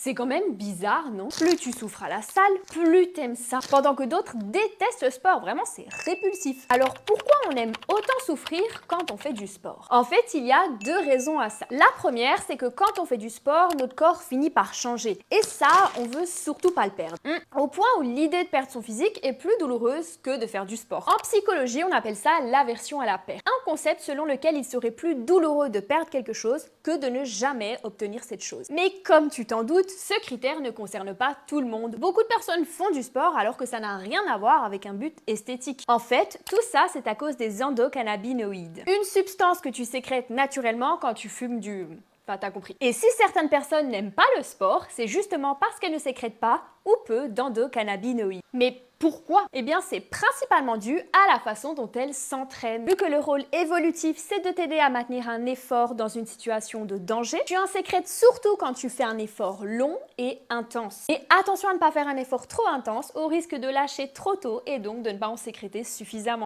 C'est quand même bizarre, non? Plus tu souffres à la salle, plus t'aimes ça. Pendant que d'autres détestent le sport, vraiment c'est répulsif. Alors pourquoi on aime autant souffrir quand on fait du sport? En fait, il y a deux raisons à ça. La première, c'est que quand on fait du sport, notre corps finit par changer. Et ça, on veut surtout pas le perdre. Au point où l'idée de perdre son physique est plus douloureuse que de faire du sport. En psychologie, on appelle ça l'aversion à la perte. Un concept selon lequel il serait plus douloureux de perdre quelque chose que de ne jamais obtenir cette chose. Mais comme tu t'en doutes, ce critère ne concerne pas tout le monde. Beaucoup de personnes font du sport alors que ça n'a rien à voir avec un but esthétique. En fait, tout ça, c'est à cause des endocannabinoïdes. Une substance que tu sécrètes naturellement quand tu fumes du... Enfin, t'as compris. Et si certaines personnes n'aiment pas le sport, c'est justement parce qu'elles ne sécrètent pas ou peu d'endocannabinoïdes. Mais pourquoi? Eh bien, c'est principalement dû à la façon dont elles s'entraînent. Vu que le rôle évolutif, c'est de t'aider à maintenir un effort dans une situation de danger, tu en sécrètes surtout quand tu fais un effort long et intense. Et attention à ne pas faire un effort trop intense au risque de lâcher trop tôt et donc de ne pas en sécréter suffisamment.